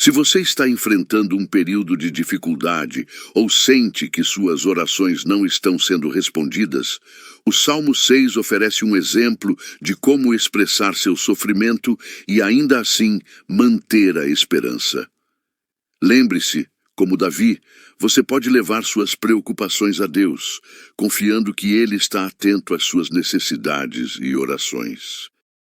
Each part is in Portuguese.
Se você está enfrentando um período de dificuldade ou sente que suas orações não estão sendo respondidas, o Salmo 6 oferece um exemplo de como expressar seu sofrimento e ainda assim manter a esperança. Lembre-se, como Davi, você pode levar suas preocupações a Deus, confiando que Ele está atento às suas necessidades e orações.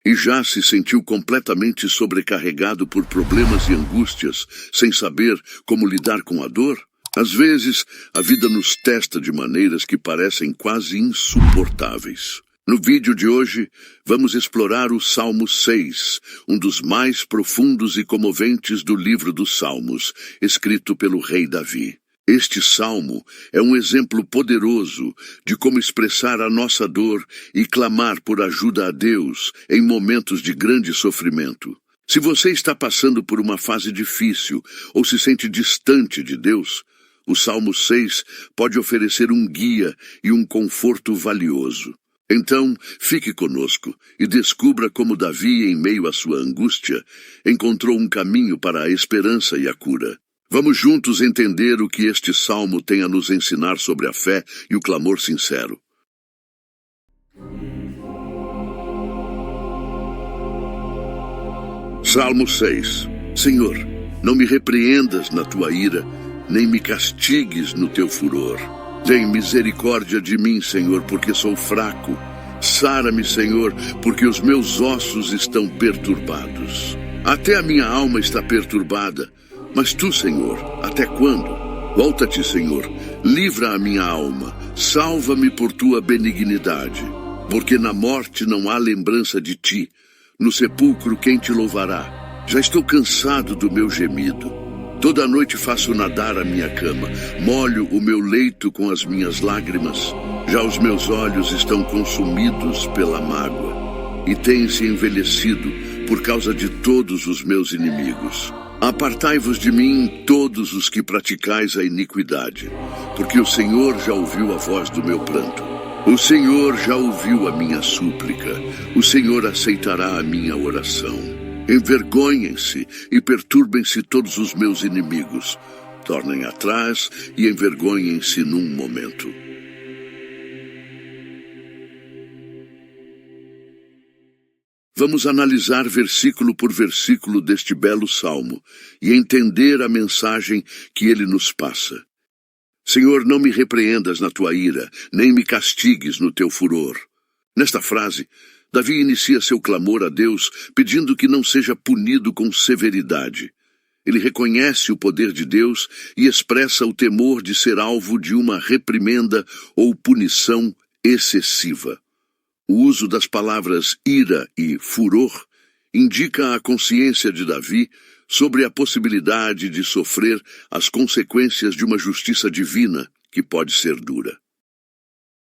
E já se sentiu completamente sobrecarregado por problemas e angústias, sem saber como lidar com a dor? Às vezes, a vida nos testa de maneiras que parecem quase insuportáveis. No vídeo de hoje, vamos explorar o Salmo 6, um dos mais profundos e comoventes do livro dos Salmos, escrito pelo rei Davi. Este salmo é um exemplo poderoso de como expressar a nossa dor e clamar por ajuda a Deus em momentos de grande sofrimento. Se você está passando por uma fase difícil ou se sente distante de Deus, o Salmo 6 pode oferecer um guia e um conforto valioso. Então, fique conosco e descubra como Davi, em meio à sua angústia, encontrou um caminho para a esperança e a cura. Vamos juntos entender o que este salmo tem a nos ensinar sobre a fé e o clamor sincero. Salmo 6. Senhor, não me repreendas na tua ira, nem me castigues no teu furor. Tem misericórdia de mim, Senhor, porque sou fraco. Sara-me, Senhor, porque os meus ossos estão perturbados. Até a minha alma está perturbada. Mas tu, Senhor, até quando? Volta-te, Senhor, livra a minha alma, salva-me por tua benignidade. Porque na morte não há lembrança de ti, no sepulcro quem te louvará? Já estou cansado do meu gemido. Toda noite faço nadar a minha cama, molho o meu leito com as minhas lágrimas. Já os meus olhos estão consumidos pela mágoa, e têm-se envelhecido por causa de todos os meus inimigos. Apartai-vos de mim, todos os que praticais a iniquidade, porque o Senhor já ouviu a voz do meu pranto. O Senhor já ouviu a minha súplica, o Senhor aceitará a minha oração. Envergonhem-se e perturbem-se todos os meus inimigos. Tornem atrás e envergonhem-se num momento. Vamos analisar versículo por versículo deste belo salmo e entender a mensagem que ele nos passa. Senhor, não me repreendas na tua ira, nem me castigues no teu furor. Nesta frase, Davi inicia seu clamor a Deus pedindo que não seja punido com severidade. Ele reconhece o poder de Deus e expressa o temor de ser alvo de uma reprimenda ou punição excessiva. O uso das palavras ira e furor indica a consciência de Davi sobre a possibilidade de sofrer as consequências de uma justiça divina que pode ser dura.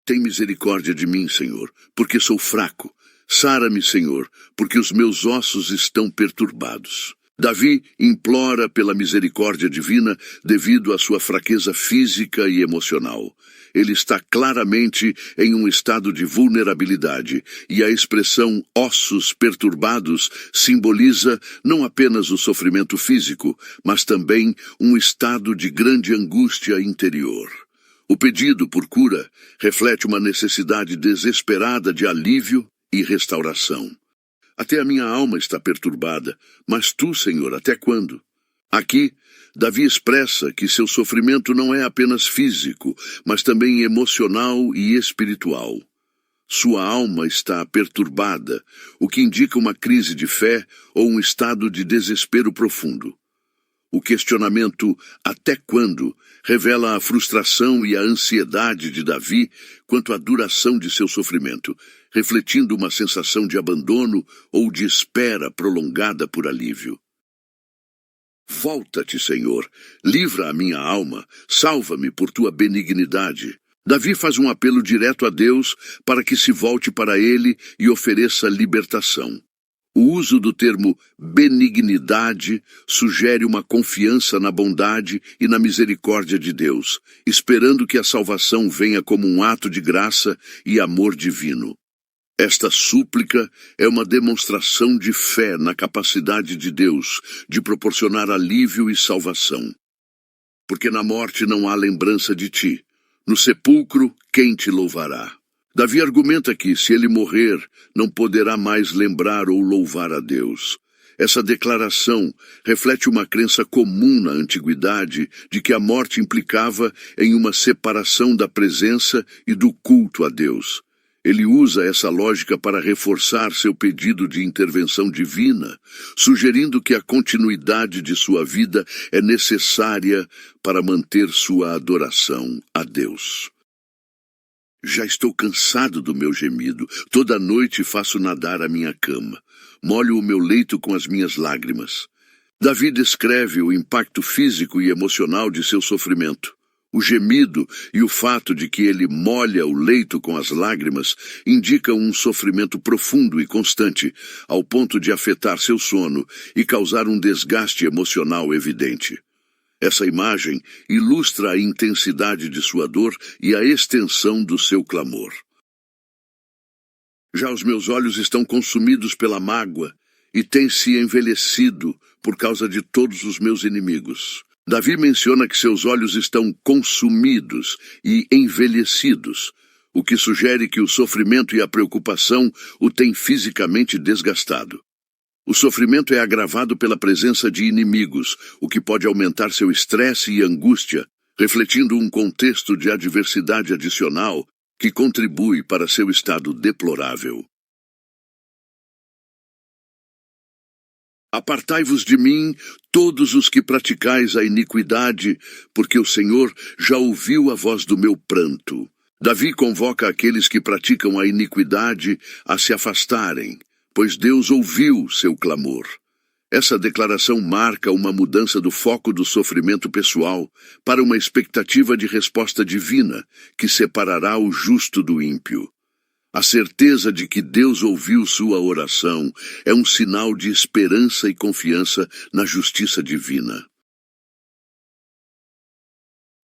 Tem misericórdia de mim, Senhor, porque sou fraco. Sara-me, Senhor, porque os meus ossos estão perturbados. Davi implora pela misericórdia divina devido à sua fraqueza física e emocional. Ele está claramente em um estado de vulnerabilidade, e a expressão ossos perturbados simboliza não apenas o sofrimento físico, mas também um estado de grande angústia interior. O pedido por cura reflete uma necessidade desesperada de alívio e restauração. Até a minha alma está perturbada, mas tu, Senhor, até quando? Aqui, Davi expressa que seu sofrimento não é apenas físico, mas também emocional e espiritual. Sua alma está perturbada, o que indica uma crise de fé ou um estado de desespero profundo. O questionamento "até quando?" revela a frustração e a ansiedade de Davi quanto à duração de seu sofrimento, refletindo uma sensação de abandono ou de espera prolongada por alívio. Volta-te, Senhor, livra a minha alma, salva-me por tua benignidade. Davi faz um apelo direto a Deus para que se volte para ele e ofereça libertação. O uso do termo benignidade sugere uma confiança na bondade e na misericórdia de Deus, esperando que a salvação venha como um ato de graça e amor divino. Esta súplica é uma demonstração de fé na capacidade de Deus de proporcionar alívio e salvação. Porque na morte não há lembrança de ti. No sepulcro, quem te louvará? Davi argumenta que, se ele morrer, não poderá mais lembrar ou louvar a Deus. Essa declaração reflete uma crença comum na antiguidade de que a morte implicava em uma separação da presença e do culto a Deus. Ele usa essa lógica para reforçar seu pedido de intervenção divina, sugerindo que a continuidade de sua vida é necessária para manter sua adoração a Deus. Já estou cansado do meu gemido. Toda noite faço nadar a minha cama. Molho o meu leito com as minhas lágrimas. Davi descreve o impacto físico e emocional de seu sofrimento. O gemido e o fato de que ele molha o leito com as lágrimas indicam um sofrimento profundo e constante, ao ponto de afetar seu sono e causar um desgaste emocional evidente. Essa imagem ilustra a intensidade de sua dor e a extensão do seu clamor. Já os meus olhos estão consumidos pela mágoa e têm se envelhecido por causa de todos os meus inimigos. Davi menciona que seus olhos estão consumidos e envelhecidos, o que sugere que o sofrimento e a preocupação o têm fisicamente desgastado. O sofrimento é agravado pela presença de inimigos, o que pode aumentar seu estresse e angústia, refletindo um contexto de adversidade adicional que contribui para seu estado deplorável. Apartai-vos de mim, todos os que praticais a iniquidade, porque o Senhor já ouviu a voz do meu pranto. Davi convoca aqueles que praticam a iniquidade a se afastarem, pois Deus ouviu seu clamor. Essa declaração marca uma mudança do foco do sofrimento pessoal para uma expectativa de resposta divina, que separará o justo do ímpio. A certeza de que Deus ouviu sua oração é um sinal de esperança e confiança na justiça divina.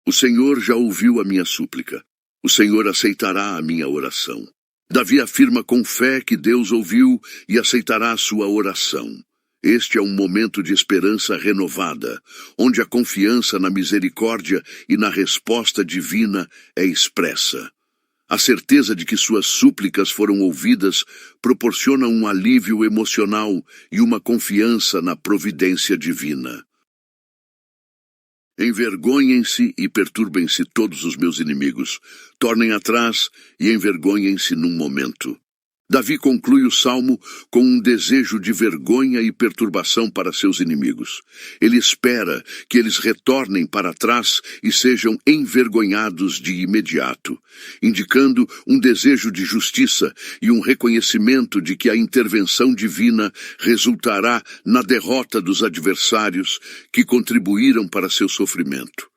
O Senhor já ouviu a minha súplica. O Senhor aceitará a minha oração. Davi afirma com fé que Deus ouviu e aceitará a sua oração. Este é um momento de esperança renovada, onde a confiança na misericórdia e na resposta divina é expressa. A certeza de que suas súplicas foram ouvidas proporciona um alívio emocional e uma confiança na providência divina. Envergonhem-se e perturbem-se todos os meus inimigos. Tornem atrás e envergonhem-se num momento. Davi conclui o salmo com um desejo de vergonha e perturbação para seus inimigos. Ele espera que eles retornem para trás e sejam envergonhados de imediato, indicando um desejo de justiça e um reconhecimento de que a intervenção divina resultará na derrota dos adversários que contribuíram para seu sofrimento.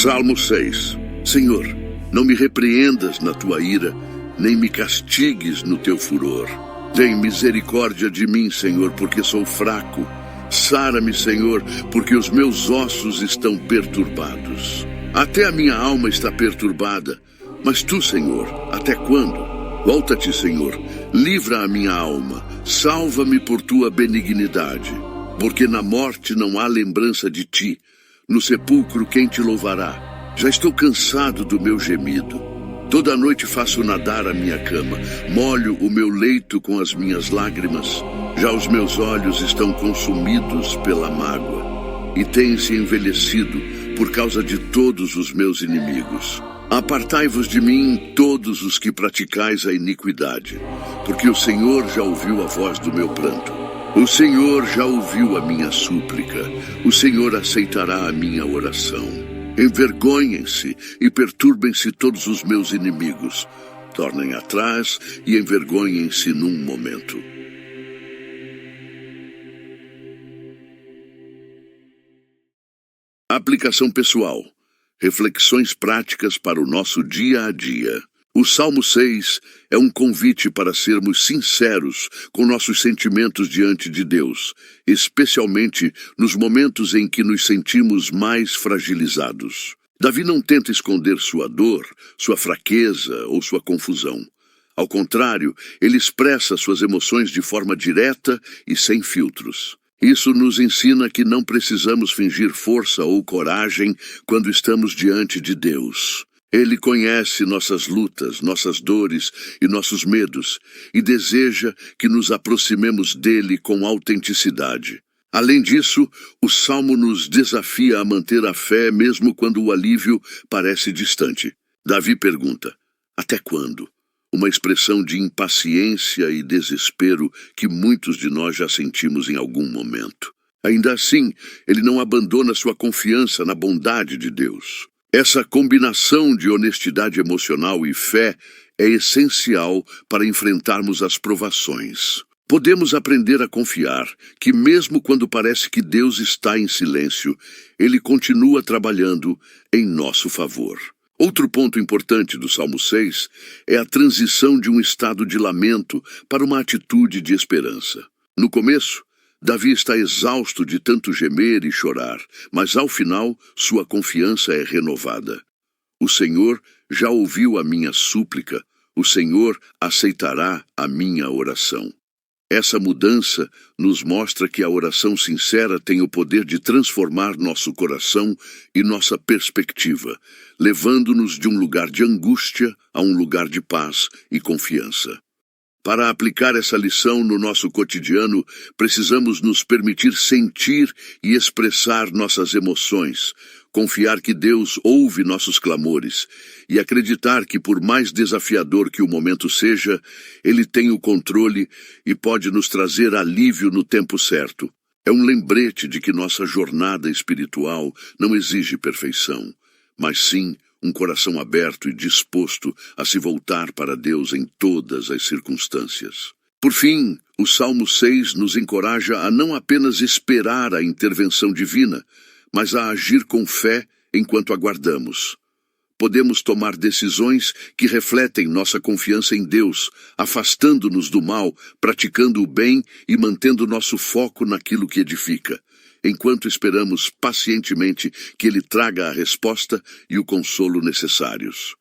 Salmo 6. Senhor, não me repreendas na tua ira, nem me castigues no teu furor. Tem misericórdia de mim, Senhor, porque sou fraco. Sara-me, Senhor, porque os meus ossos estão perturbados. Até a minha alma está perturbada. Mas tu, Senhor, até quando? Volta-te, Senhor, livra a minha alma, salva-me por tua benignidade. Porque na morte não há lembrança de ti. No sepulcro quem te louvará? Já estou cansado do meu gemido. Toda noite faço nadar a minha cama, molho o meu leito com as minhas lágrimas. Já os meus olhos estão consumidos pela mágoa e têm-se envelhecido por causa de todos os meus inimigos. Apartai-vos de mim, todos os que praticais a iniquidade, porque o Senhor já ouviu a voz do meu pranto. O Senhor já ouviu a minha súplica. O Senhor aceitará a minha oração. Envergonhem-se e perturbem-se todos os meus inimigos. Tornem atrás e envergonhem-se num momento. Aplicação pessoal. Reflexões práticas para o nosso dia a dia. O Salmo 6 é um convite para sermos sinceros com nossos sentimentos diante de Deus, especialmente nos momentos em que nos sentimos mais fragilizados. Davi não tenta esconder sua dor, sua fraqueza ou sua confusão. Ao contrário, ele expressa suas emoções de forma direta e sem filtros. Isso nos ensina que não precisamos fingir força ou coragem quando estamos diante de Deus. Ele conhece nossas lutas, nossas dores e nossos medos e deseja que nos aproximemos dele com autenticidade. Além disso, o Salmo nos desafia a manter a fé mesmo quando o alívio parece distante. Davi pergunta: até quando? Uma expressão de impaciência e desespero que muitos de nós já sentimos em algum momento. Ainda assim, ele não abandona sua confiança na bondade de Deus. Essa combinação de honestidade emocional e fé é essencial para enfrentarmos as provações. Podemos aprender a confiar que, mesmo quando parece que Deus está em silêncio, Ele continua trabalhando em nosso favor. Outro ponto importante do Salmo 6 é a transição de um estado de lamento para uma atitude de esperança. No começo, Davi está exausto de tanto gemer e chorar, mas ao final sua confiança é renovada. O Senhor já ouviu a minha súplica, o Senhor aceitará a minha oração. Essa mudança nos mostra que a oração sincera tem o poder de transformar nosso coração e nossa perspectiva, levando-nos de um lugar de angústia a um lugar de paz e confiança. Para aplicar essa lição no nosso cotidiano, precisamos nos permitir sentir e expressar nossas emoções, confiar que Deus ouve nossos clamores e acreditar que, por mais desafiador que o momento seja, Ele tem o controle e pode nos trazer alívio no tempo certo. É um lembrete de que nossa jornada espiritual não exige perfeição, mas sim um coração aberto e disposto a se voltar para Deus em todas as circunstâncias. Por fim, o Salmo 6 nos encoraja a não apenas esperar a intervenção divina, mas a agir com fé enquanto aguardamos. Podemos tomar decisões que refletem nossa confiança em Deus, afastando-nos do mal, praticando o bem e mantendo nosso foco naquilo que edifica, enquanto esperamos pacientemente que Ele traga a resposta e o consolo necessários.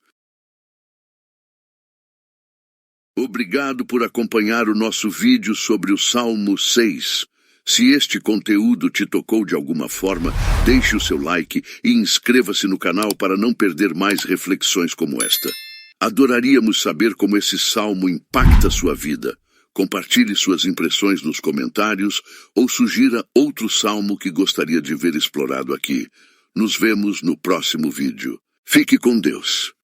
Obrigado por acompanhar o nosso vídeo sobre o Salmo 6. Se este conteúdo te tocou de alguma forma, deixe o seu like e inscreva-se no canal para não perder mais reflexões como esta. Adoraríamos saber como esse salmo impacta sua vida. Compartilhe suas impressões nos comentários ou sugira outro salmo que gostaria de ver explorado aqui. Nos vemos no próximo vídeo. Fique com Deus.